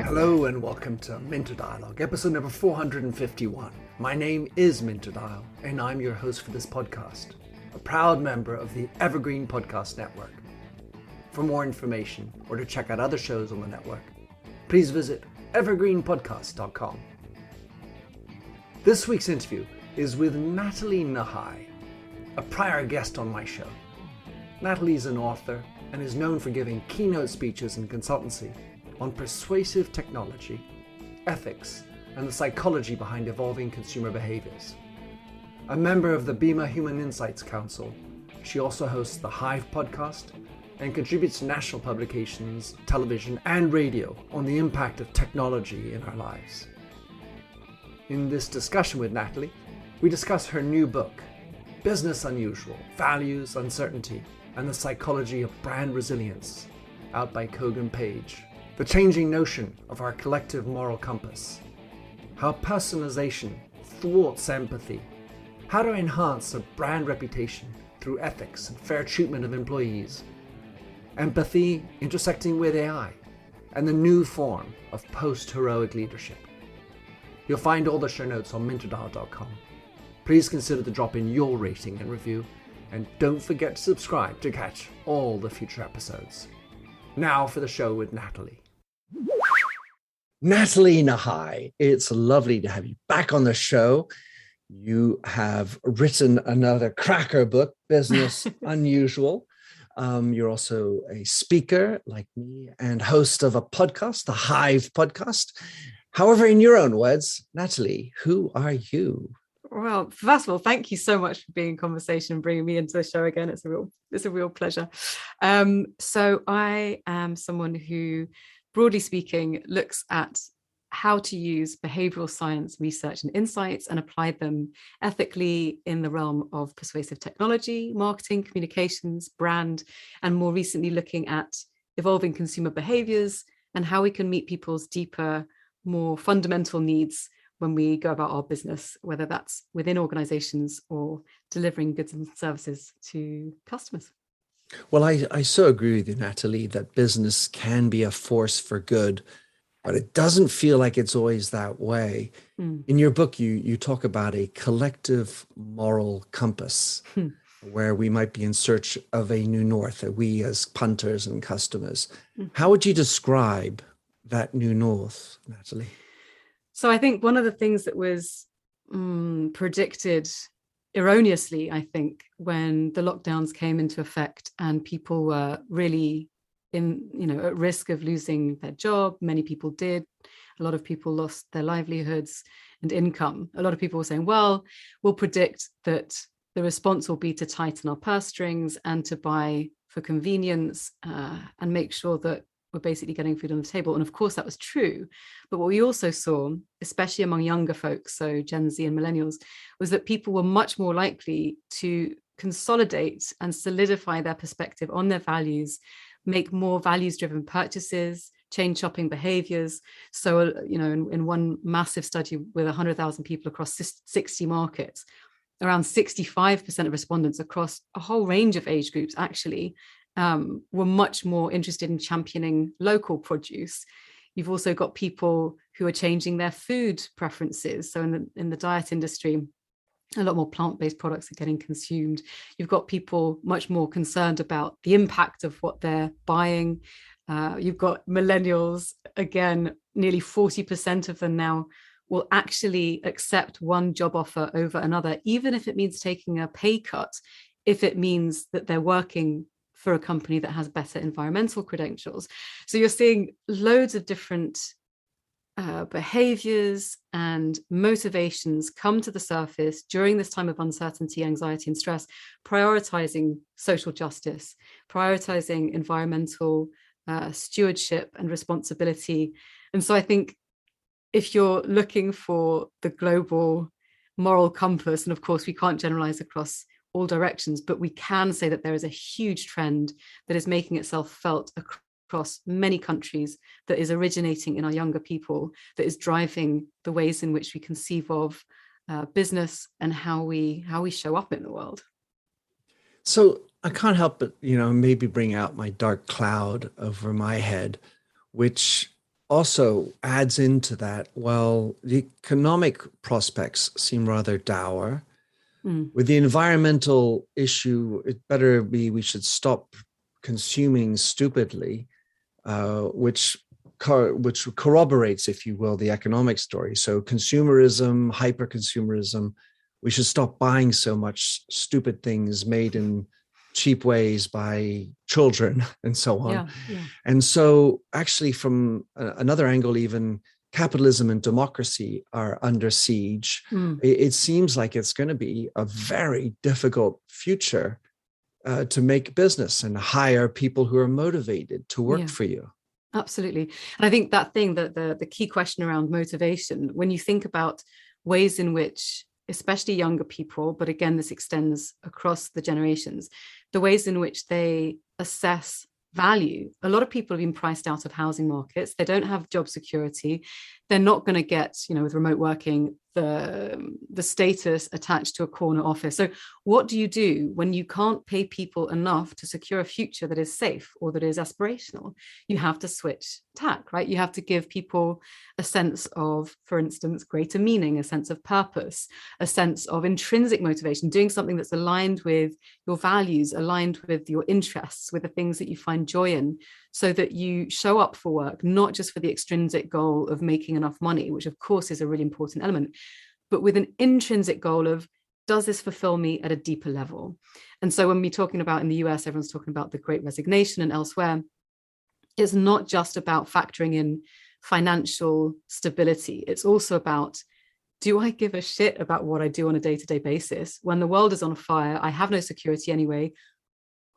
Hello and welcome to Minter Dialogue, episode number 451. My name is Minter Dial and I'm your host for this podcast, a proud member of the Evergreen Podcast Network. For more information or to check out other shows on the network, please visit evergreenpodcast.com. This week's interview is with Nathalie Nahai, a prior guest on my show. Nathalie is an author and is known for giving keynote speeches and consultancy on persuasive technology, ethics, and the psychology behind evolving consumer behaviours. A member of the BIMA Human Insights Council, she also hosts the Hive Podcast and contributes to national publications, television, and radio on the impact of technology in our lives. In this discussion with Nathalie, we discuss her new book, Business Unusual, Values, Uncertainty, and the Psychology of Brand Resilience, out by Kogan Page. The changing notion of our collective moral compass, how personalization thwarts empathy, how to enhance a brand reputation through ethics and fair treatment of employees, empathy intersecting with AI, and the new form of post-heroic leadership. You'll find all the show notes on minterdial.com. Please consider to drop in your rating and review, and don't forget to subscribe to catch all the future episodes. Now for the show with Nathalie. Nathalie Nahai, it's lovely to have you back on the show. You have written another cracker book, Business Unusual. You're also a speaker like me and host of a podcast, the Hive Podcast. However, in your own words, Nathalie, who are you? Well, first of all, thank you so much for being in conversation and bringing me into the show again. It's a real pleasure. So I am someone who, broadly speaking, looks at how to use behavioral science research and insights and apply them ethically in the realm of persuasive technology, marketing, communications, brand, and more recently looking at evolving consumer behaviors and how we can meet people's deeper, more fundamental needs when we go about our business, whether that's within organizations or delivering goods and services to customers. Well, I so agree with you, Nathalie, that business can be a force for good, but it doesn't feel like it's always that way. In your book, you talk about a collective moral compass where we might be in search of a new north, we as punters and customers. How would you describe that new north, Nathalie? So I think one of the things that was predicted erroneously, I think, when the lockdowns came into effect and people were really at risk of losing their job. Many people did. A lot of people lost their livelihoods and income. A lot of people were saying, well, we'll predict that the response will be to tighten our purse strings and to buy for convenience and make sure that we're basically getting food on the table. And of course, that was true. But what we also saw, especially among younger folks, so Gen Z and millennials, was that people were much more likely to consolidate and solidify their perspective on their values, make more values-driven purchases, change shopping behaviors. So, in one massive study with 100,000 people across 60 markets, around 65% of respondents across a whole range of age groups actually were much more interested in championing local produce. You've also got people who are changing their food preferences. So in the diet industry, a lot more plant-based products are getting consumed. You've got people much more concerned about the impact of what they're buying. You've got millennials, again, nearly 40% of them now will actually accept one job offer over another, even if it means taking a pay cut, if it means that they're working for a company that has better environmental credentials. So you're seeing loads of different behaviors and motivations come to the surface during this time of uncertainty, anxiety, and stress, prioritizing social justice, prioritizing environmental stewardship and responsibility. And so I think if you're looking for the global moral compass, and of course we can't generalize across all directions, but we can say that there is a huge trend that is making itself felt across many countries, that is originating in our younger people, that is driving the ways in which we conceive of business and how we show up in the world. So I can't help but, maybe bring out my dark cloud over my head, which also adds into that. Well, the economic prospects seem rather dour. Mm. With the environmental issue, it better be we should stop consuming stupidly, which corroborates, if you will, the economic story. So consumerism, hyper-consumerism, we should stop buying so much stupid things made in cheap ways by children and so on. Yeah. And so actually from another angle, even capitalism and democracy are under siege. It seems like it's going to be a very difficult future to make business and hire people who are motivated to work for you. Absolutely. And I think that thing, that the key question around motivation, when you think about ways in which, especially younger people, but again, this extends across the generations, the ways in which they assess value. A lot of people have been priced out of housing markets. They don't have job security. They're not going to get, with remote working, the status attached to a corner office. So what do you do when you can't pay people enough to secure a future that is safe or that is aspirational? You have to switch tack, right? You have to give people a sense of, for instance, greater meaning, a sense of purpose, a sense of intrinsic motivation, doing something that's aligned with your values, aligned with your interests, with the things that you find joy in, so that you show up for work, not just for the extrinsic goal of making enough money, which of course is a really important element, but with an intrinsic goal of, does this fulfill me at a deeper level? And so when we're talking about in the US, everyone's talking about the Great Resignation and elsewhere, it's not just about factoring in financial stability. It's also about, do I give a shit about what I do on a day-to-day basis? When the world is on fire, I have no security anyway.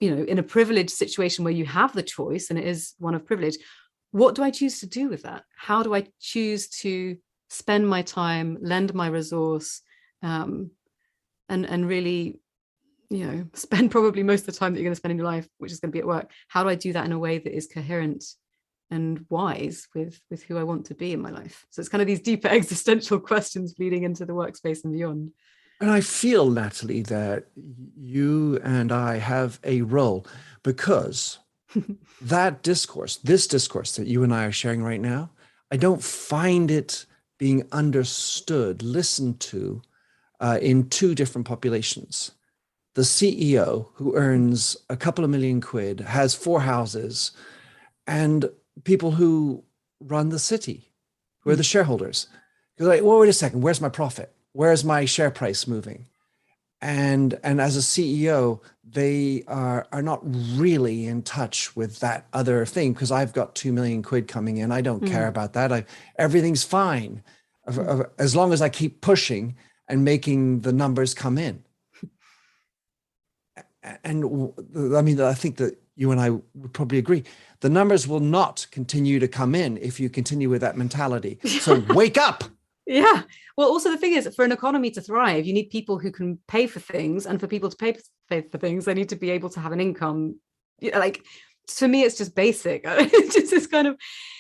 In a privileged situation where you have the choice, and it is one of privilege, what do I choose to do with that? How do I choose to spend my time, lend my resource, and really, spend probably most of the time that you're going to spend in your life, which is going to be at work? How do I do that in a way that is coherent and wise with who I want to be in my life? So it's kind of these deeper existential questions bleeding into the workspace and beyond. And I feel, Natalie, that you and I have a role, because that discourse, this discourse that you and I are sharing right now, I don't find it being understood, listened to in two different populations. The CEO who earns a couple of million quid, has 4 houses, and people who run the city, who are the shareholders. You're like, well, wait a second, where's my profit? Where's my share price moving? And as a CEO, they are not really in touch with that other thing, because I've got 2 million quid coming in. I don't care about that. Everything's fine as long as I keep pushing and making the numbers come in. And I mean, I think that you and I would probably agree. The numbers will not continue to come in if you continue with that mentality. So wake up. Yeah. Well, also the thing is, for an economy to thrive, you need people who can pay for things, and for people to pay for things, they need to be able to have an income. Like, to me, it's just basic. It's just this kind of,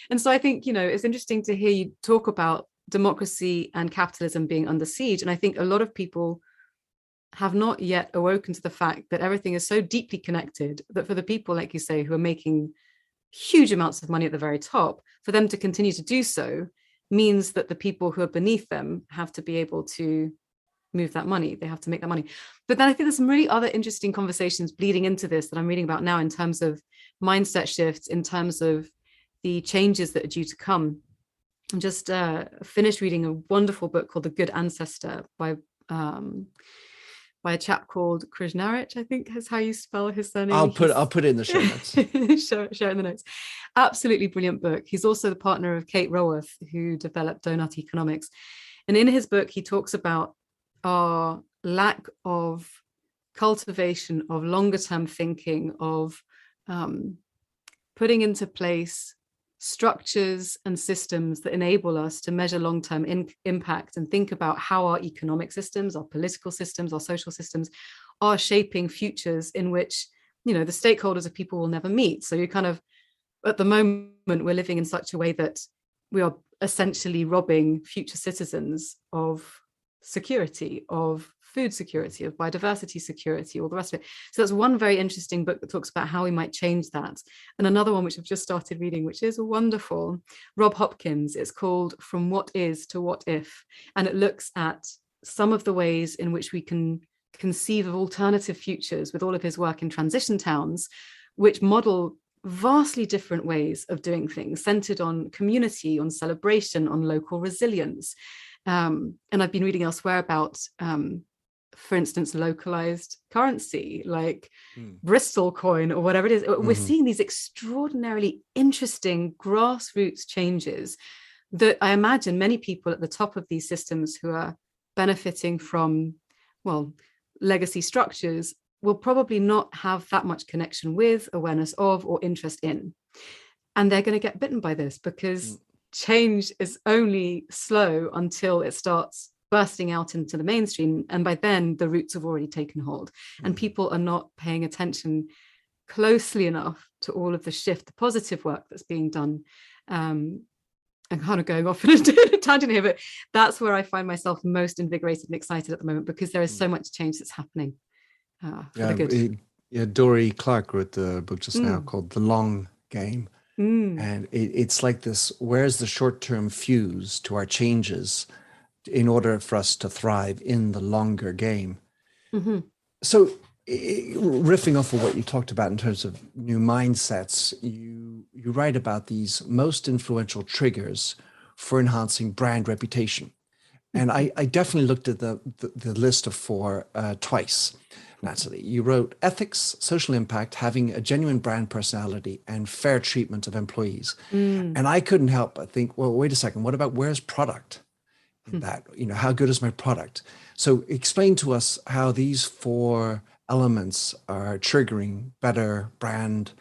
and so I think, it's interesting to hear you talk about democracy and capitalism being under siege. And I think a lot of people have not yet awoken to the fact that everything is so deeply connected that for the people, like you say, who are making huge amounts of money at the very top, for them to continue to do so means that the people who are beneath them have to be able to move that money. They have to make that money. But then I think there's some really other interesting conversations bleeding into this that I'm reading about now, in terms of mindset shifts, in terms of the changes that are due to come. I just finished reading a wonderful book called The Good Ancestor by a chap called Krishnarich, I think is how you spell his surname. I'll put it in the show notes. share it in the notes. Absolutely brilliant book. He's also the partner of Kate Raworth, who developed Donut Economics. And in his book, he talks about our lack of cultivation of longer term thinking, of putting into place structures and systems that enable us to measure long-term impact and think about how our economic systems, our political systems, our social systems are shaping futures in which, the stakeholders of people will never meet. So you kind of, at the moment, we're living in such a way that we are essentially robbing future citizens of security, of food security, of biodiversity security, all the rest of it. So that's one very interesting book that talks about how we might change that. And another one, which I've just started reading, which is wonderful, Rob Hopkins, it's called From What Is to What If. And it looks at some of the ways in which we can conceive of alternative futures, with all of his work in transition towns, which model vastly different ways of doing things, centered on community, on celebration, on local resilience. And I've been reading elsewhere about, for instance, localized currency, like Bristol coin or whatever it is. We're seeing these extraordinarily interesting grassroots changes that I imagine many people at the top of these systems who are benefiting from, well, legacy structures will probably not have that much connection with, awareness of, or interest in. And they're going to get bitten by this, because change is only slow until it starts bursting out into the mainstream. And by then, the roots have already taken hold. And people are not paying attention closely enough to all of the shift, the positive work that's being done. I'm kind of going off in a tangent here, but that's where I find myself most invigorated and excited at the moment, because there is so much change that's happening. For the good. Dory Clark wrote the book just now called The Long Game. And it's like this, where's the short-term fuse to our changes in order for us to thrive in the longer game? So riffing off of what you talked about in terms of new mindsets, you write about these most influential triggers for enhancing brand reputation. And I definitely looked at the list of 4 twice. Nathalie, you wrote ethics, social impact, having a genuine brand personality, and fair treatment of employees. And I couldn't help but think, well, wait a second, what about where's product in that? How good is my product? So explain to us how these 4 elements are triggering better brand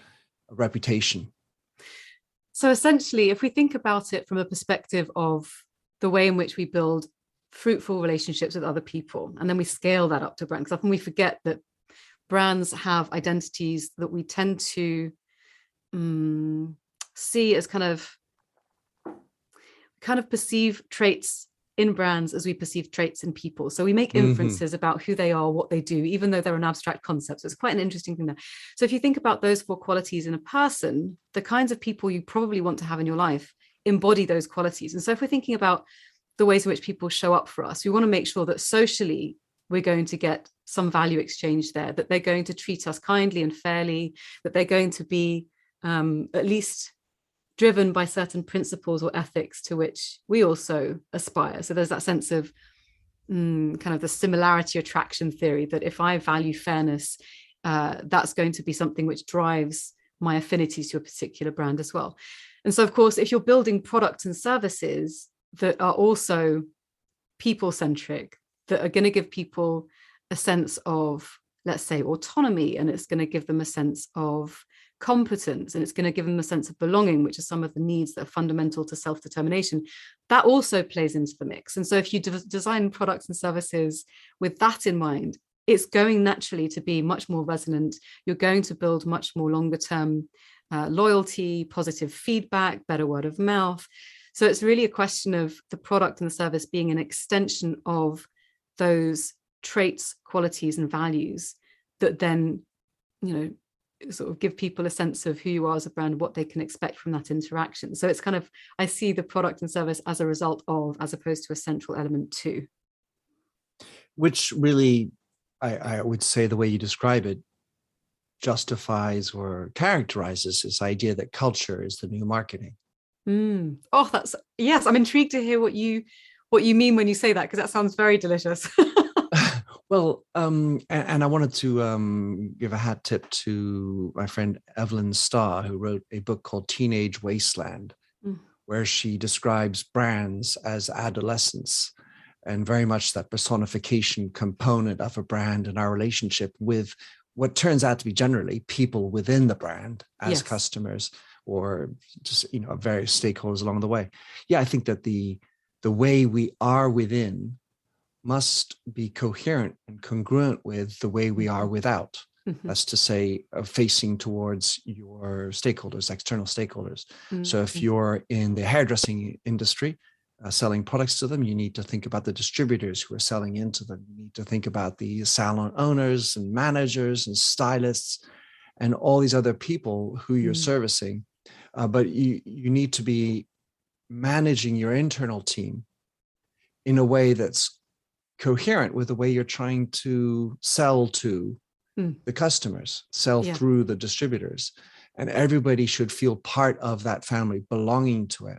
reputation. So essentially, if we think about it from a perspective of the way in which we build fruitful relationships with other people, and then we scale that up to brands, because often we forget that brands have identities that we tend to see as kind of perceive traits in brands as we perceive traits in people. So we make inferences about who they are, what they do, even though they're an abstract concept. So it's quite an interesting thing there. So if you think about those 4 qualities in a person, the kinds of people you probably want to have in your life embody those qualities. And so if we're thinking about the ways in which people show up for us, we want to make sure that socially we're going to get some value exchange there, that they're going to treat us kindly and fairly, that they're going to be at least driven by certain principles or ethics to which we also aspire. So there's that sense of kind of the similarity attraction theory, that if I value fairness, that's going to be something which drives my affinities to a particular brand as well. And so, of course, if you're building products and services that are also people-centric, that are going to give people a sense of, let's say, autonomy, and it's going to give them a sense of competence, and it's going to give them a sense of belonging, which are some of the needs that are fundamental to self-determination, that also plays into the mix. And so if you design products and services with that in mind, it's going naturally to be much more resonant. You're going to build much more longer-term loyalty, positive feedback, better word of mouth. So it's really a question of the product and the service being an extension of those traits, qualities, and values that then, sort of give people a sense of who you are as a brand, what they can expect from that interaction. So it's kind of, I see the product and service as a result of, as opposed to a central element to. Which really, I would say the way you describe it justifies or characterizes this idea that culture is the new marketing. Oh, yes. I'm intrigued to hear what you mean when you say that, because that sounds very delicious. Well, and I wanted to give a hat tip to my friend Evelyn Starr, who wrote a book called Teenage Wasteland, where she describes brands as adolescents, and very much that personification component of a brand and our relationship with what turns out to be generally people within the brand as customers, or just, various stakeholders along the way. Yeah, I think that the way we are within must be coherent and congruent with the way we are without. That's to say, facing towards your stakeholders, external stakeholders. So if you're in the hairdressing industry, selling products to them. You need to think about the distributors who are selling into them. You need to think about the salon owners and managers and stylists and all these other people who you're servicing. But you need to be managing your internal team in a way that's coherent with the way you're trying to sell to the customers, sell through the distributors. And everybody should feel part of that family, belonging to it.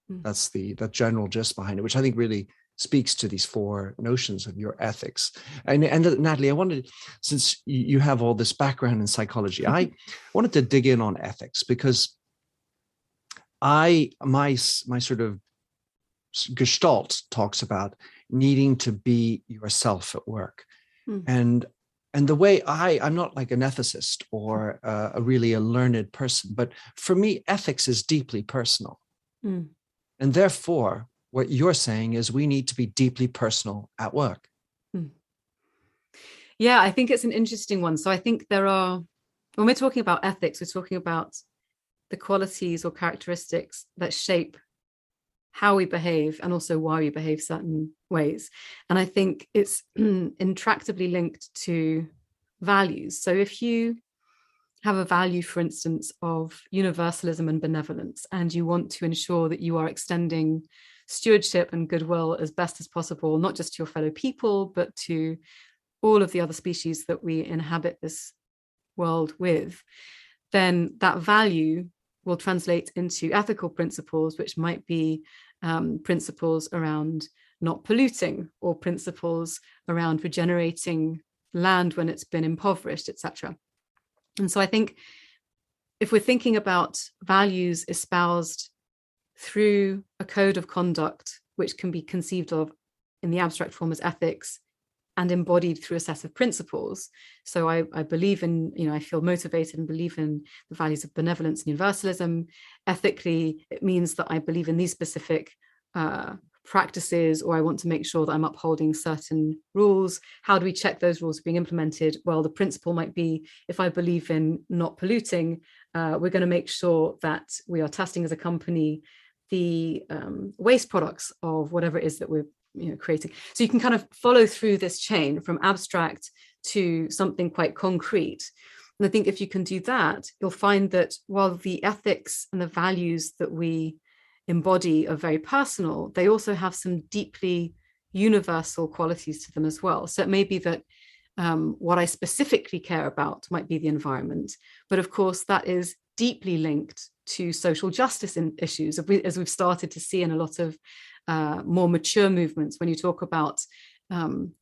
That's the general gist behind it, which I think really speaks to these 4 notions of your ethics. And Nathalie, I wanted, since you have all this background in psychology, I wanted to dig in on ethics, because my sort of gestalt talks about needing to be yourself at work. And the way I'm not like an ethicist or a learned person, but for me, ethics is deeply personal. And therefore, what you're saying is we need to be deeply personal at work. Yeah, I think it's an interesting one. So I think when we're talking about ethics, we're talking about the qualities or characteristics that shape how we behave and also why we behave certain ways. And I think it's intractably linked to values. So if you have a value, for instance, of universalism and benevolence, and you want to ensure that you are extending stewardship and goodwill as best as possible, not just to your fellow people, but to all of the other species that we inhabit this world with, then that value will translate into ethical principles, which might be principles around not polluting, or principles around regenerating land when it's been impoverished, etc. And so I think if we're thinking about values espoused through a code of conduct, which can be conceived of in the abstract form as ethics and embodied through a set of principles. So I believe in, I feel motivated and believe in the values of benevolence and universalism. Ethically, it means that I believe in these specific practices, or I want to make sure that I'm upholding certain rules. How do we check those rules are being implemented? Well, the principle might be, if I believe in not polluting, we're going to make sure that we are testing as a company the waste products of whatever it is that we're creating. So you can kind of follow through this chain from abstract to something quite concrete. And I think if you can do that, you'll find that while the ethics and the values that we embody are very personal, they also have some deeply universal qualities to them as well. So it may be that what I specifically care about might be the environment, but of course that is deeply linked to social justice issues, as we've started to see in a lot of more mature movements. When you talk about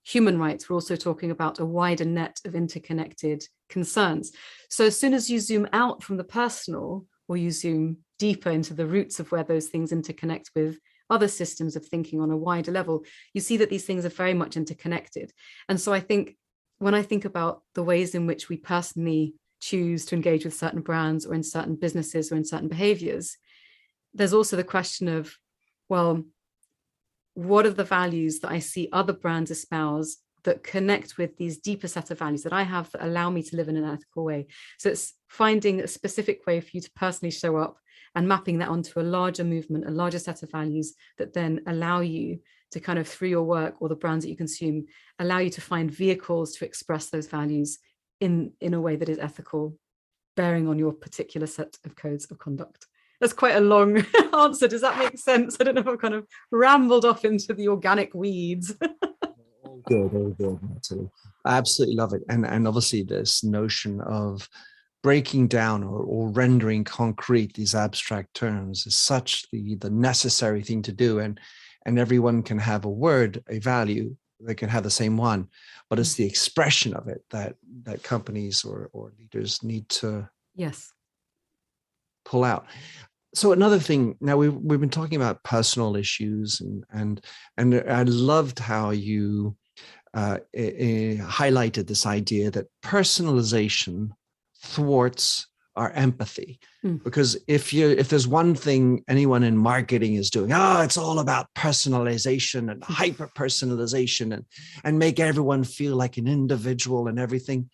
human rights, we're also talking about a wider net of interconnected concerns. So as soon as you zoom out from the personal, or you zoom deeper into the roots of where those things interconnect with other systems of thinking on a wider level, you see that these things are very much interconnected. And so I think when I think about the ways in which we personally choose to engage with certain brands or in certain businesses or in certain behaviors, there's also the question of, well, what are the values that I see other brands espouse that connect with these deeper set of values that I have that allow me to live in an ethical way? So it's finding a specific way for you to personally show up and mapping that onto a larger movement, a larger set of values that then allow you to kind of, through your work or the brands that you consume, allow you to find vehicles to express those values in a way that is ethical, bearing on your particular set of codes of conduct. That's quite a long answer. Does that make sense? I don't know if I've kind of rambled off into the organic weeds. All good, Nathalie. I absolutely love it. And obviously this notion of breaking down or rendering concrete these abstract terms is such the necessary thing to do. And everyone can have a word, a value, they can have the same one, but it's the expression of it that companies or leaders need to pull out. So another thing, now we've been talking about personal issues, and I loved how you highlighted this idea that personalization thwarts our empathy. Because if there's one thing anyone in marketing is doing, it's all about personalization and hyper personalization and make everyone feel like an individual and everything.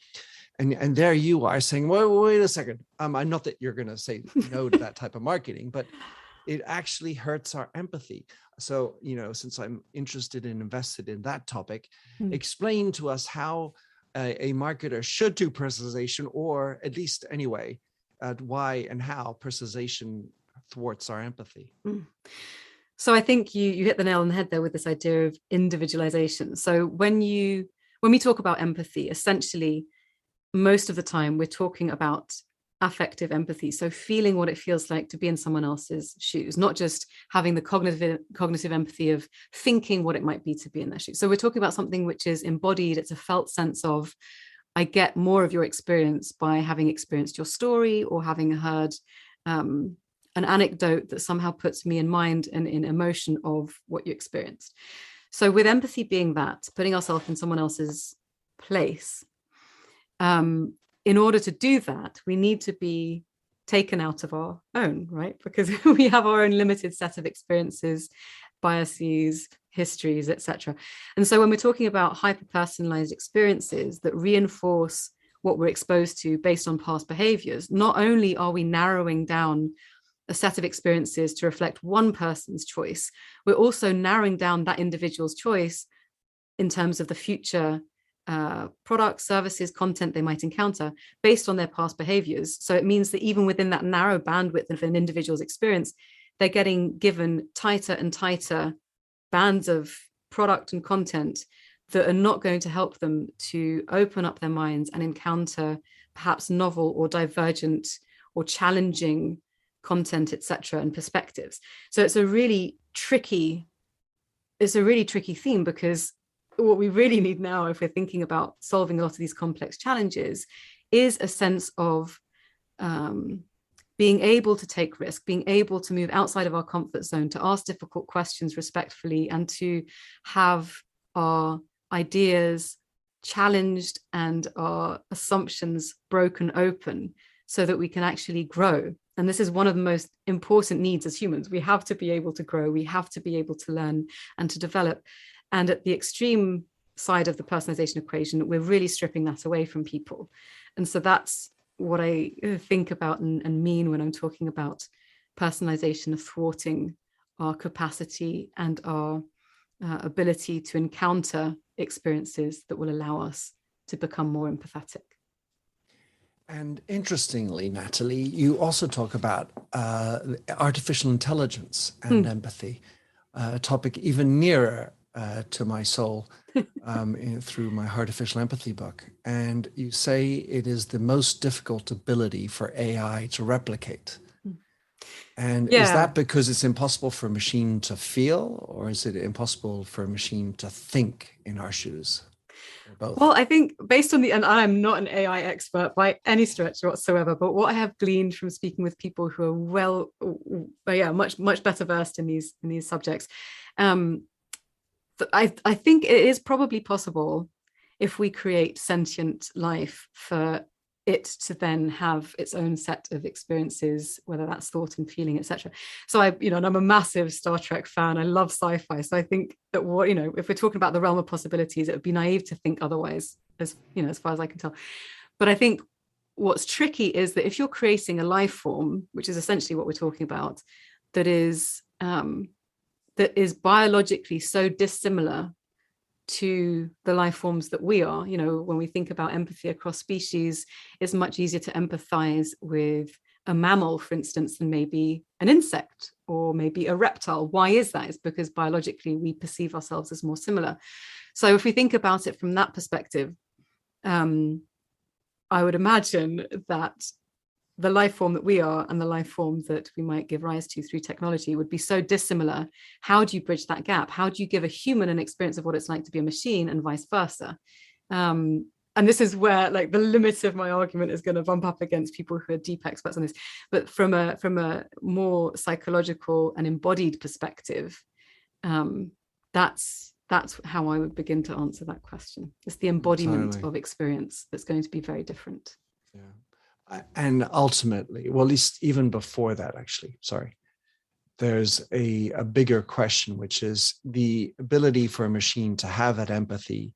And there you are saying, well, wait a second. I'm not that you're going to say no to that type of marketing, but it actually hurts our empathy. So, since I'm interested and invested in that topic, explain to us how a marketer should do personalization, or at least anyway, why and how personalization thwarts our empathy. So I think you hit the nail on the head there with this idea of individualization. So when we talk about empathy, essentially, most of the time we're talking about affective empathy. So feeling what it feels like to be in someone else's shoes, not just having the cognitive empathy of thinking what it might be to be in their shoes. So we're talking about something which is embodied. It's a felt sense of, I get more of your experience by having experienced your story or having heard an anecdote that somehow puts me in mind and in emotion of what you experienced. So with empathy being that, putting ourselves in someone else's place, in order to do that, we need to be taken out of our own, right? Because we have our own limited set of experiences, biases, histories, etc. And so when we're talking about hyper-personalized experiences that reinforce what we're exposed to based on past behaviors, not only are we narrowing down a set of experiences to reflect one person's choice, we're also narrowing down that individual's choice in terms of the future products, services, content they might encounter based on their past behaviors. So it means that even within that narrow bandwidth of an individual's experience, they're getting given tighter and tighter bands of product and content that are not going to help them to open up their minds and encounter perhaps novel or divergent or challenging content, etc., and perspectives. So it's a really tricky theme, because what we really need now, if we're thinking about solving a lot of these complex challenges, is a sense of being able to take risk, being able to move outside of our comfort zone, to ask difficult questions respectfully, and to have our ideas challenged and our assumptions broken open so that we can actually grow. And this is one of the most important needs as humans. We have to be able to grow. We have to be able to learn and to develop. And at the extreme side of the personalization equation, we're really stripping that away from people. And so that's what I think about and mean when I'm talking about personalization thwarting our capacity and our ability to encounter experiences that will allow us to become more empathetic. And interestingly, Nathalie, you also talk about artificial intelligence and empathy, a topic even nearer to my soul through my Artificial Empathy book. And you say it is the most difficult ability for AI to replicate. And is that because it's impossible for a machine to feel, or is it impossible for a machine to think in our shoes? Or both? Well, I think based on and I'm not an AI expert by any stretch whatsoever, but what I have gleaned from speaking with people who are much better versed in these subjects, I think it is probably possible, if we create sentient life, for it to then have its own set of experiences, whether that's thought and feeling, etc. So and I'm a massive Star Trek fan. I love sci-fi. So I think that if we're talking about the realm of possibilities, it would be naive to think otherwise, as far as I can tell. But I think what's tricky is that if you're creating a life form, which is essentially what we're talking about, that is biologically so dissimilar to the life forms that we are. When we think about empathy across species, it's much easier to empathize with a mammal, for instance, than maybe an insect or maybe a reptile. Why is that? It's because biologically we perceive ourselves as more similar. So if we think about it from that perspective, I would imagine that the life form that we are and the life form that we might give rise to through technology would be so dissimilar. How do you bridge that gap? How do you give a human an experience of what it's like to be a machine, and vice versa? And this is where the limit of my argument is going to bump up against people who are deep experts on this. But from a more psychological and embodied perspective, that's how I would begin to answer that question. It's the embodiment of experience that's going to be very different. Yeah. And ultimately, well, at least even before that, there's a bigger question, which is the ability for a machine to have that empathy.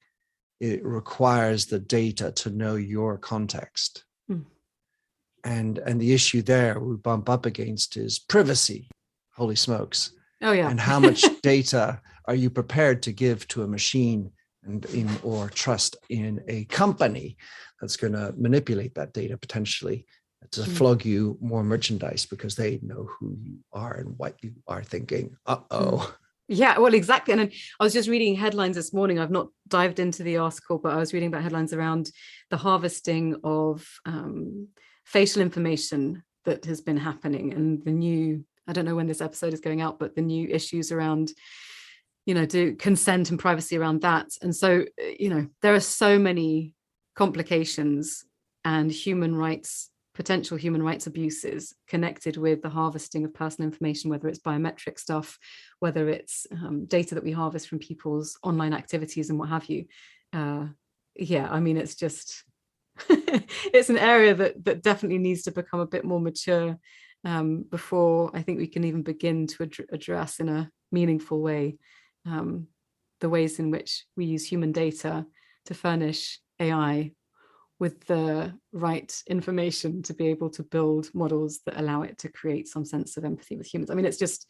It requires the data to know your context. And the issue there we bump up against is privacy. holy smokes. Oh yeah. And how much data are you prepared to give to a machine or trust in a company that's going to manipulate that data potentially to flog you more merchandise because they know who you are and what you are thinking. Yeah, well, exactly. And I was just reading headlines this morning. I've not dived into the article, but I was reading about headlines around the harvesting of facial information that has been happening, and the new, I don't know when this episode is going out, but the new issues around, do consent and privacy around that. And so, there are so many complications and potential human rights abuses connected with the harvesting of personal information, whether it's biometric stuff, whether it's data that we harvest from people's online activities and what have you. It's just, it's an area that definitely needs to become a bit more mature before I think we can even begin to address in a meaningful way the ways in which we use human data to furnish AI with the right information to be able to build models that allow it to create some sense of empathy with humans. I mean, it's just,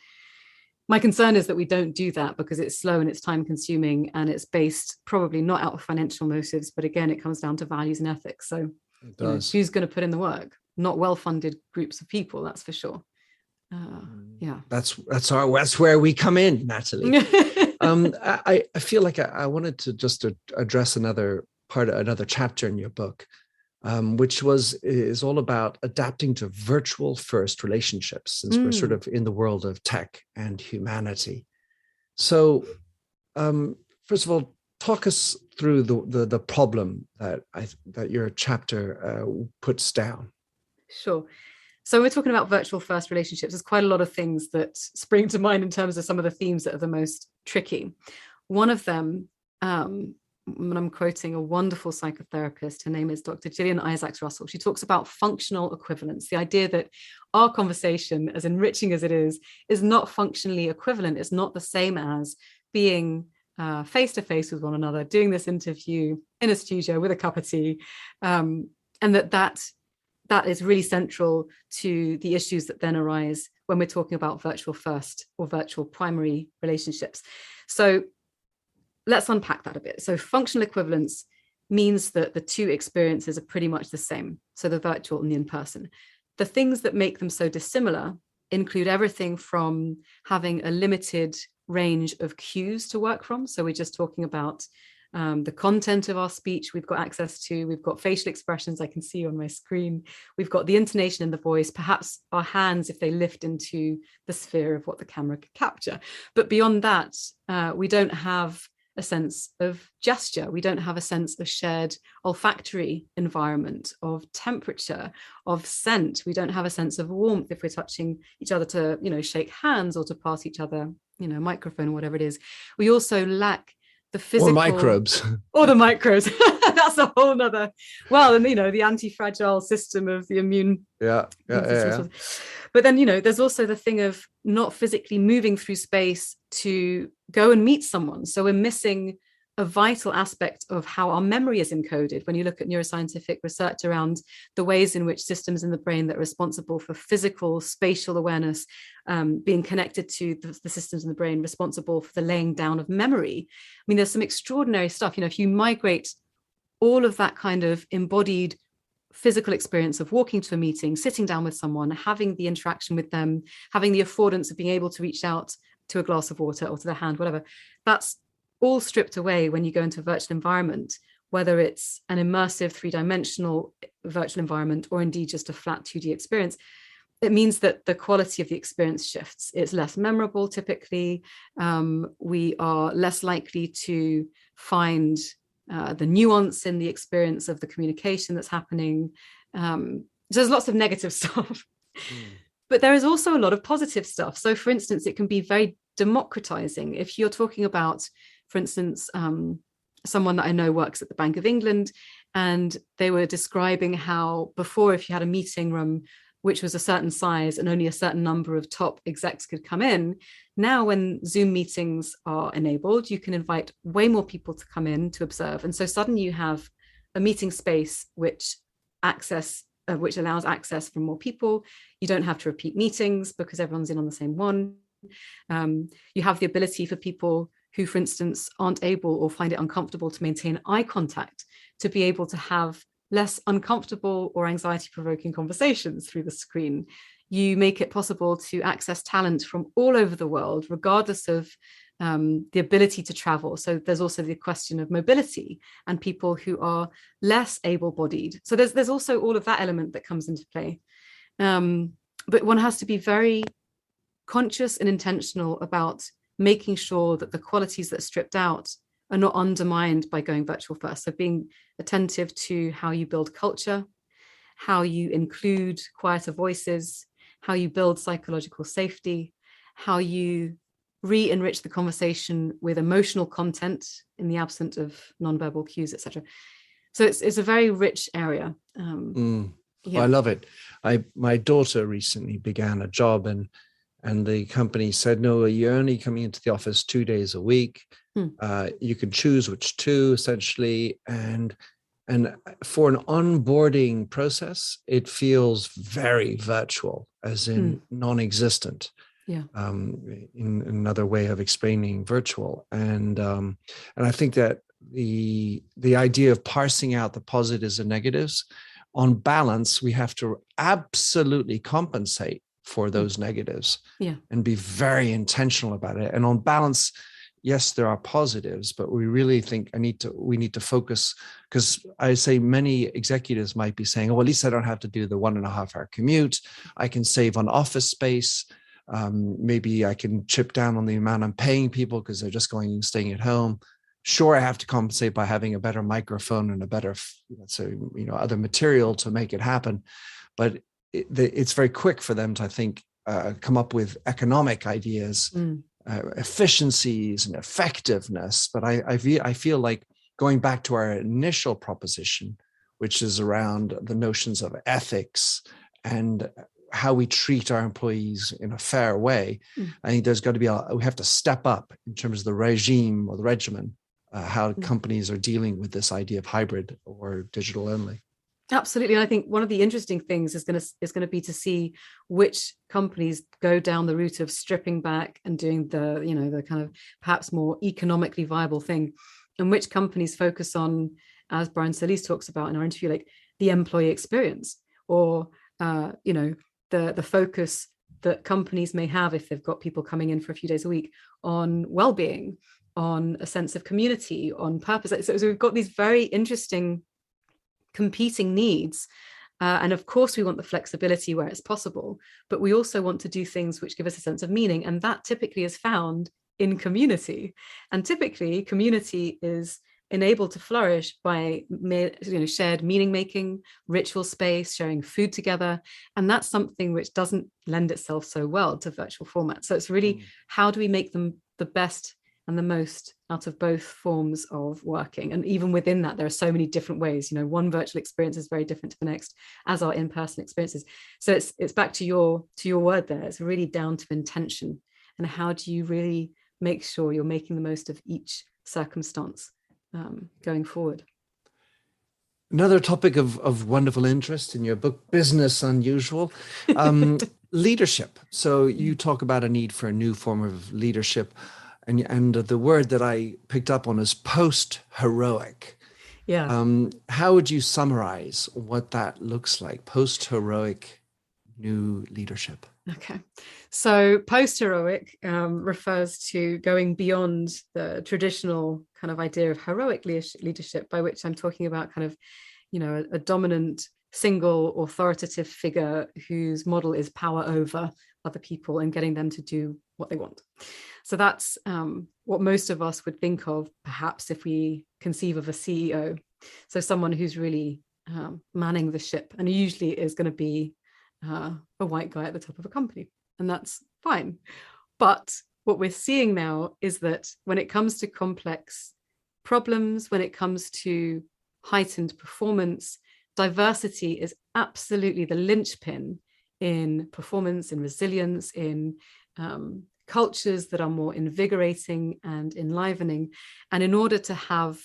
my concern is that we don't do that because it's slow and it's time consuming and it's based probably not out of financial motives, but again, it comes down to values and ethics. So who's going to put in the work? Not well-funded groups of people, that's for sure. That's where we come in, Nathalie. I feel like I wanted to just address another chapter in your book, which is all about adapting to virtual first relationships, since we're sort of in the world of tech and humanity. So first of all, talk us through the problem that your chapter puts down. Sure. So we're talking about virtual first relationships. There's quite a lot of things that spring to mind in terms of some of the themes that are the most tricky. One of them, and I'm quoting a wonderful psychotherapist, her name is Dr. Gillian Isaacs Russell. She talks about functional equivalence, the idea that our conversation, as enriching as it is not functionally equivalent. It's not the same as being face-to-face with one another, doing this interview in a studio with a cup of tea, and that is really central to the issues that then arise when we're talking about virtual first or virtual primary relationships. So let's unpack that a bit. So functional equivalence means that the two experiences are pretty much the same. So the virtual and the in-person. The things that make them so dissimilar include everything from having a limited range of cues to work from. So we're just talking about the content of our speech we've got access to. We've got facial expressions I can see on my screen. We've got the intonation in the voice, perhaps our hands if they lift into the sphere of what the camera could capture. But beyond that, we don't have a sense of gesture. We don't have a sense of shared olfactory environment, of temperature, of scent. We don't have a sense of warmth if we're touching each other to, shake hands or to pass each other, microphone or whatever it is. We also lack the physical or microbes that's a whole nother, and the anti-fragile system of the immune system. But then there's also the thing of not physically moving through space to go and meet someone. So we're missing a vital aspect of how our memory is encoded. When you look at neuroscientific research around the ways in which systems in the brain that are responsible for physical spatial awareness being connected to the systems in the brain responsible for the laying down of memory. I mean, there's some extraordinary stuff. If you migrate all of that kind of embodied physical experience of walking to a meeting, sitting down with someone, having the interaction with them, having the affordance of being able to reach out to a glass of water or to the hand, whatever, that's all stripped away when you go into a virtual environment, whether it's an immersive 3-dimensional virtual environment or indeed just a flat 2D experience. It means that the quality of the experience shifts. It's less memorable typically. We are less likely to find the nuance in the experience of the communication that's happening. So there's lots of negative stuff. But there is also a lot of positive stuff. So for instance, it can be very democratizing. If you're talking about, for instance, someone that I know works at the Bank of England, and they were describing how before, if you had a meeting room which was a certain size and only a certain number of top execs could come in, now when Zoom meetings are enabled, you can invite way more people to come in to observe. And so suddenly you have a meeting space which access which allows access from more people. You don't have to repeat meetings because everyone's in on the same one. You have the ability for people who, for instance, aren't able or find it uncomfortable to maintain eye contact to be able to have less uncomfortable or anxiety-provoking conversations through the screen. You make it possible to access talent from all over the world, regardless of the ability to travel. So there's also the question of mobility and people who are less able-bodied. So there's also all of that element that comes into play. But one has to be very conscious and intentional about making sure that the qualities that are stripped out are not undermined by going virtual first. So being attentive to how you build culture, how you include quieter voices, how you build psychological safety, how you re-enrich the conversation with emotional content in the absence of nonverbal cues, etc. So it's a very rich area. Yeah. I love it. My daughter recently began a job, and the company said, no, you're only coming into the office 2 days a week. You can choose which two, essentially. And for an onboarding process, it feels very virtual, as in non-existent. Yeah. In another way of explaining virtual. And I think that the idea of parsing out the positives and negatives, on balance, we have to absolutely compensate for those negatives and be very intentional about it. And on balance, yes, there are positives, but we really think we need to focus, because I say many executives might be saying, oh, well, at least I don't have to do the 1.5 hour commute. I can save on office space. Maybe I can chip down on the amount I'm paying people because they're just going and staying at home. Sure, I have to compensate by having a better microphone and a better, other material to make it happen. But it's very quick for them to, I think, come up with economic ideas, efficiencies and effectiveness. But I feel like going back to our initial proposition, which is around the notions of ethics and how we treat our employees in a fair way. I think there's got to be we have to step up in terms of the regime or the regimen, how companies are dealing with this idea of hybrid or digital only. Absolutely. And I think one of the interesting things is going to be to see which companies go down the route of stripping back and doing the kind of perhaps more economically viable thing, and which companies focus on, as Brian Solis talks about in our interview, like the employee experience, or the focus that companies may have if they've got people coming in for a few days a week on well-being, on a sense of community, on purpose. So we've got these very interesting competing needs. And of course, we want the flexibility where it's possible, but we also want to do things which give us a sense of meaning. And that typically is found in community. And typically, community is enabled to flourish by shared meaning making, ritual space, sharing food together. And that's something which doesn't lend itself so well to virtual formats. So it's really how do we make them the best and the most out of both forms of working? And even within that, there are so many different ways. One virtual experience is very different to the next, as are in-person experiences. So it's back to your word there. It's really down to intention, and how do you really make sure you're making the most of each circumstance going forward. Another topic of wonderful interest in your book, Business Unusual, leadership. So you talk about a need for a new form of leadership, and the word that I picked up on is post-heroic. Yeah. How would you summarize what that looks like, post-heroic new leadership? Okay. So post-heroic refers to going beyond the traditional kind of idea of heroic leadership, by which I'm talking about kind of, a dominant single authoritative figure whose model is power over other people and getting them to do what they want. So that's what most of us would think of, perhaps, if we conceive of a CEO. So someone who's really manning the ship, and usually is going to be a white guy at the top of a company, and that's fine. But what we're seeing now is that when it comes to complex problems, when it comes to heightened performance, diversity is absolutely the linchpin in performance, in resilience, in cultures that are more invigorating and enlivening. And in order to have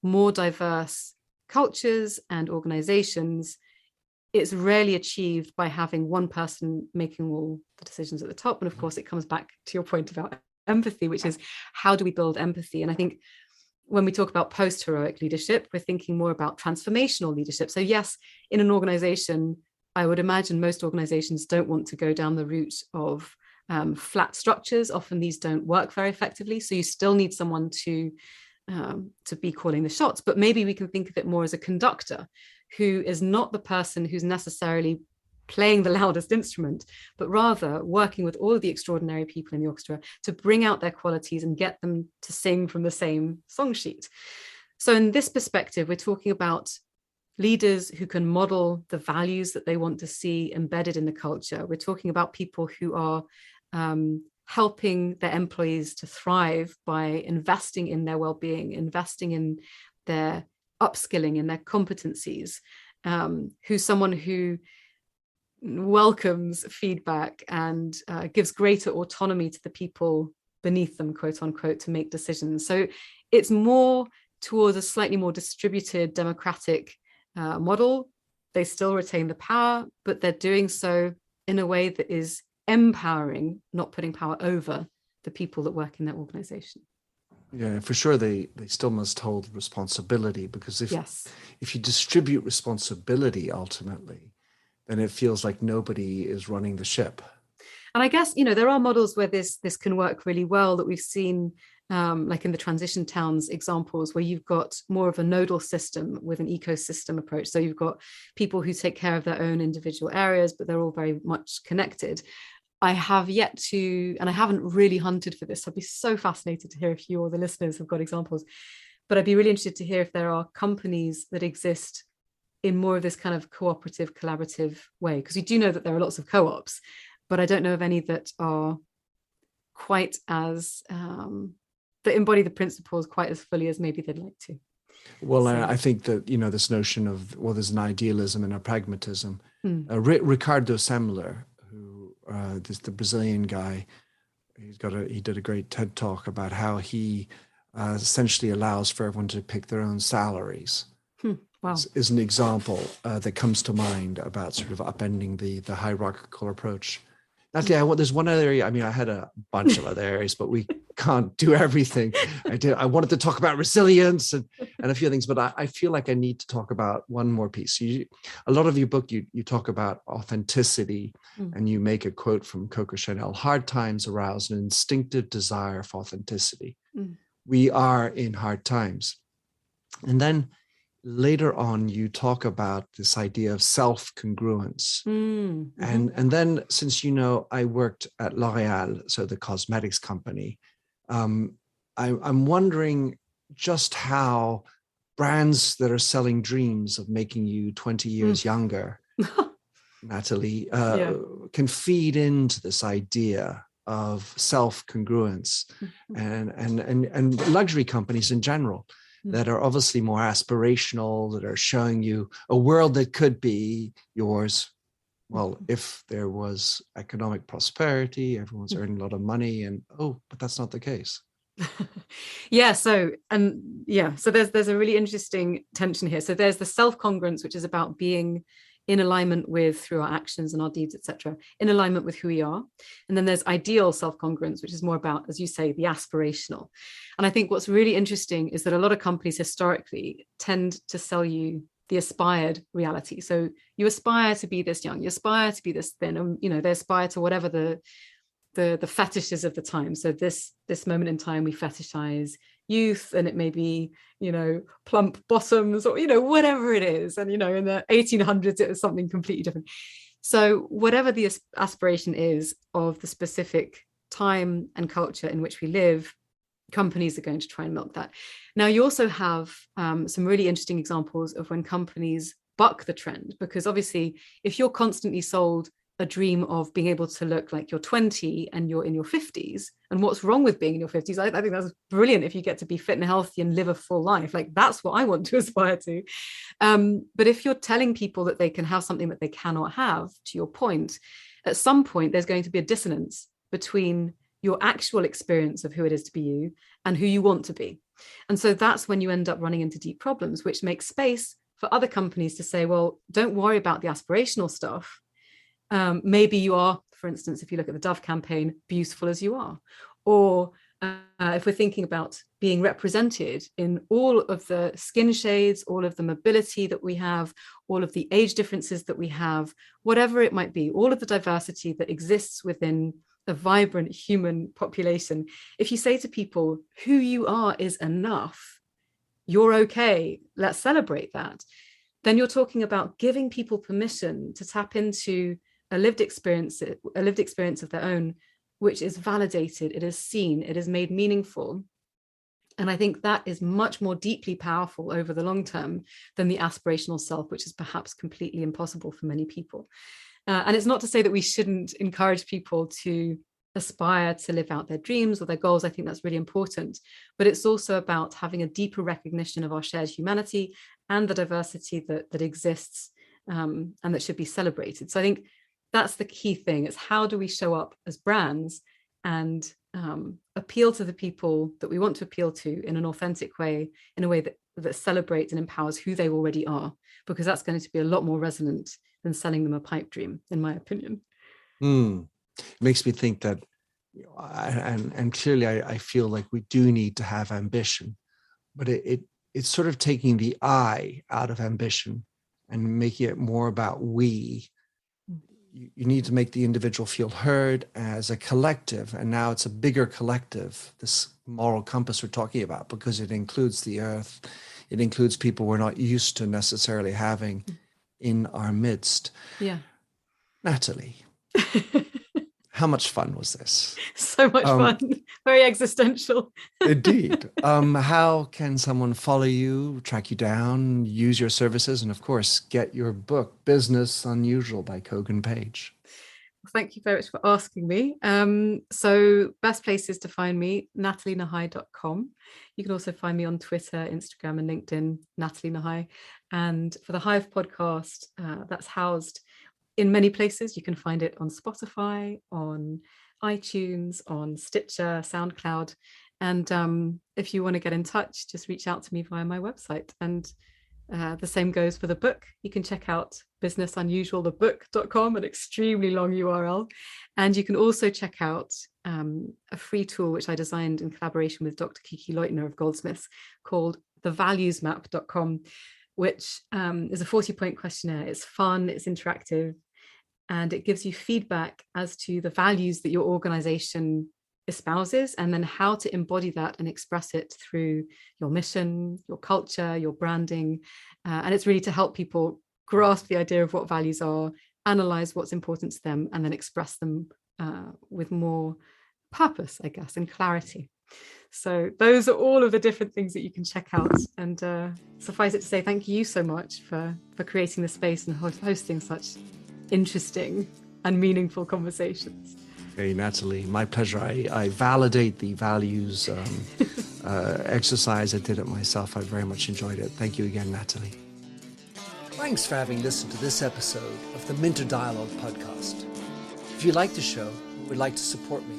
more diverse cultures and organizations, it's rarely achieved by having one person making all the decisions at the top. And of course, it comes back to your point about empathy, which is how do we build empathy? And I think when we talk about post-heroic leadership, we're thinking more about transformational leadership. So yes, in an organization, I would imagine most organizations don't want to go down the route of flat structures. Often these don't work very effectively. So you still need someone to be calling the shots, but maybe we can think of it more as a conductor who is not the person who's necessarily playing the loudest instrument, but rather working with all of the extraordinary people in the orchestra to bring out their qualities and get them to sing from the same song sheet. So in this perspective, we're talking about leaders who can model the values that they want to see embedded in the culture. We're talking about people who are helping their employees to thrive by investing in their well-being, investing in their upskilling, in their competencies, who's someone who welcomes feedback and gives greater autonomy to the people beneath them, quote unquote, to make decisions. So it's more towards a slightly more distributed democratic model. They still retain the power, but they're doing so in a way that is empowering, not putting power over the people that work in their organization. Yeah, for sure. They still must hold responsibility, because if you distribute responsibility ultimately, then it feels like nobody is running the ship. And I guess, there are models where this can work really well that we've seen, like in the transition towns examples, where you've got more of a nodal system with an ecosystem approach. So you've got people who take care of their own individual areas, but they're all very much connected. I have yet to, and I haven't really hunted for this. I'd be so fascinated to hear if you or the listeners have got examples, but I'd be really interested to hear if there are companies that exist in more of this kind of cooperative, collaborative way, because we do know that there are lots of co-ops, but I don't know of any that are quite as, that embody the principles quite as fully as maybe they'd like to. Well, so, I think that, this notion of, there's an idealism and a pragmatism. Ricardo Semler, the Brazilian guy, he did a great TED talk about how he essentially allows for everyone to pick their own salaries. Wow. Is an example that comes to mind about sort of upending the hierarchical approach. Nathalie, there's one other area. I mean, I had a bunch of other areas, but we can't do everything. I wanted to talk about resilience and a few things, but I feel like I need to talk about one more piece. A lot of your book, you talk about authenticity, and you make a quote from Coco Chanel: "Hard times arouse an instinctive desire for authenticity." We are in hard times. And then later on, you talk about this idea of self-congruence. And then, since I worked at L'Oréal, so the cosmetics company, I'm wondering just how brands that are selling dreams of making you 20 years younger, Nathalie, can feed into this idea of self-congruence, and luxury companies in general, that are obviously more aspirational, that are showing you a world that could be yours. Well, if there was economic prosperity, everyone's earning a lot of money, but that's not the case. So there's a really interesting tension here. So there's the self-congruence, which is about being in alignment with, through our actions and our deeds, etc., in alignment with who we are. And then there's ideal self-congruence, which is more about, as you say, the aspirational. And I think what's really interesting is that a lot of companies historically tend to sell you the aspired reality. So you aspire to be this young, you aspire to be this thin, and they aspire to whatever the fetishes of the time. So this moment in time, we fetishize youth, and it may be plump bottoms, or whatever it is. And in the 1800s it was something completely different. So whatever the aspiration is of the specific time and culture in which we live, companies are going to try and milk that. Now, you also have some really interesting examples of when companies buck the trend, because obviously if you're constantly sold a dream of being able to look like you're 20 and you're in your 50s, and what's wrong with being in your 50s? I think that's brilliant if you get to be fit and healthy and live a full life. Like, that's what I want to aspire to. But if you're telling people that they can have something that they cannot have, to your point, at some point there's going to be a dissonance between your actual experience of who it is to be you and who you want to be. And so that's when you end up running into deep problems, which makes space for other companies to say, well, don't worry about the aspirational stuff. Maybe you are, for instance, if you look at the Dove campaign, beautiful as you are. Or if we're thinking about being represented in all of the skin shades, all of the mobility that we have, all of the age differences that we have, whatever it might be, all of the diversity that exists within a vibrant human population. If you say to people, who you are is enough, you're okay, let's celebrate that, then you're talking about giving people permission to tap into a lived experience of their own, which is validated, it is seen, it is made meaningful. And I think that is much more deeply powerful over the long term than the aspirational self, which is perhaps completely impossible for many people. And it's not to say that we shouldn't encourage people to aspire to live out their dreams or their goals. I think that's really important. But it's also about having a deeper recognition of our shared humanity and the diversity that exists and that should be celebrated. So I think that's the key thing. It's how do we show up as brands and appeal to the people that we want to appeal to in an authentic way, in a way that celebrates and empowers who they already are, because that's going to be a lot more resonant than selling them a pipe dream, in my opinion. It makes me think that, and clearly I feel like we do need to have ambition, but it's sort of taking the I out of ambition and making it more about we. You need to make the individual feel heard as a collective. And now it's a bigger collective, this moral compass we're talking about, because it includes the earth. It includes people we're not used to necessarily having in our midst. Yeah. Nathalie, how much fun was this? So much fun. Very existential. Indeed. How can someone follow you, track you down, use your services, and of course, get your book, Business Unusual by Kogan Page? Thank you very much for asking me. So best places to find me, nathalienahai.com. You can also find me on Twitter, Instagram, and LinkedIn, Nathalie Nahai. And for the Hive podcast, that's housed in many places. You can find it on Spotify, on iTunes, on Stitcher, SoundCloud. And if you want to get in touch, just reach out to me via my website. And the same goes for the book. You can check out businessunusualthebook.com, an extremely long URL. And you can also check out a free tool which I designed in collaboration with Dr. Kiki Leutner of Goldsmiths called thevaluesmap.com, which is a 40-point questionnaire. It's fun, it's interactive, and it gives you feedback as to the values that your organization espouses, and then how to embody that and express it through your mission, your culture, your branding. And it's really to help people grasp the idea of what values are, analyze what's important to them, and then express them with more purpose, I guess, and clarity. So those are all of the different things that you can check out. And suffice it to say, thank you so much for creating the space and hosting such interesting and meaningful conversations. Hey, Nathalie, my pleasure. I validate the values exercise. I did it myself. I very much enjoyed it. Thank you again, Nathalie. Thanks for having listened to this episode of the Minter Dialogue podcast. If you like the show and would like to support me,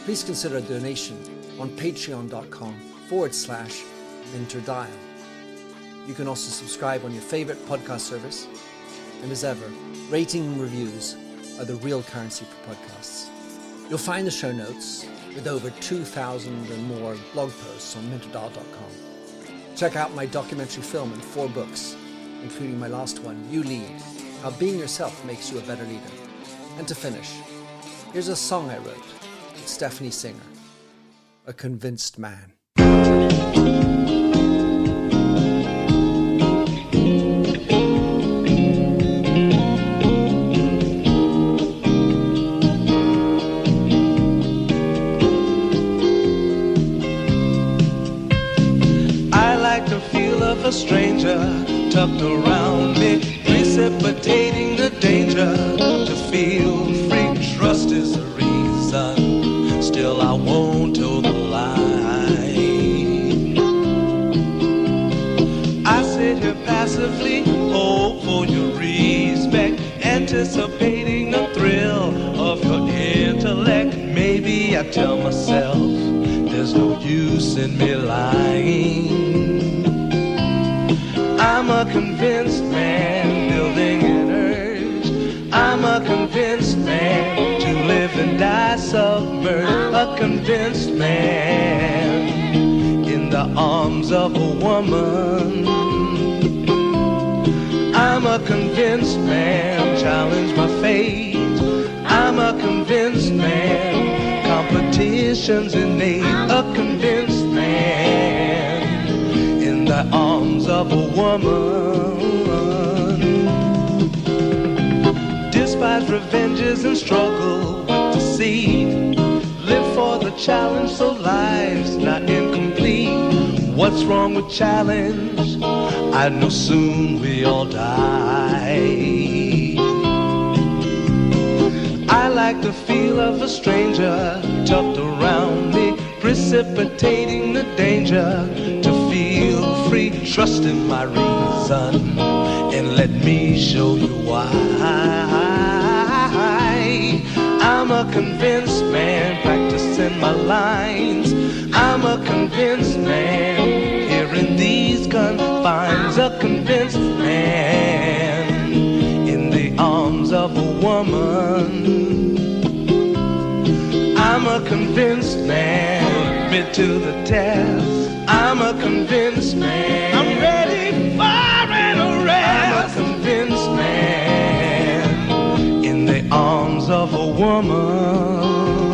please consider a donation on patreon.com/MinterDial. You can also subscribe on your favorite podcast service. And as ever, rating and reviews are the real currency for podcasts. You'll find the show notes with over 2,000 and more blog posts on minterdial.com. Check out my documentary film and 4 books, including my last one, You Lead, How Being Yourself Makes You a Better Leader. And to finish, here's a song I wrote with Stephanie Singer, A Convinced Man. A stranger tucked around me, precipitating the danger. To feel free, trust is the reason. Still I won't toe the line. I sit here passively, hope for your respect, anticipating the thrill of your intellect. Maybe I tell myself there's no use in me lying. I'm I'm a convinced man, building an urge. I'm a convinced man, to live and die submerged. A convinced man, in the arms of a woman. I'm a convinced man, challenge my fate. I'm a convinced man, competition's innate. A convinced man, in the arms of a woman. Despise revenges and struggle with deceit. Live for the challenge so life's not incomplete. What's wrong with challenge? I know soon we all die. I like the feel of a stranger tucked around me, precipitating the danger. To feel free, trust in my reason, and let me show you why. I'm a convinced man, practicing my lines. I'm a convinced man, here in these confines. A convinced man, in the arms of a woman. I'm a convinced man, bid to the test. I'm a convinced man, I'm ready for an arrest. I'm a convinced man, in the arms of a woman.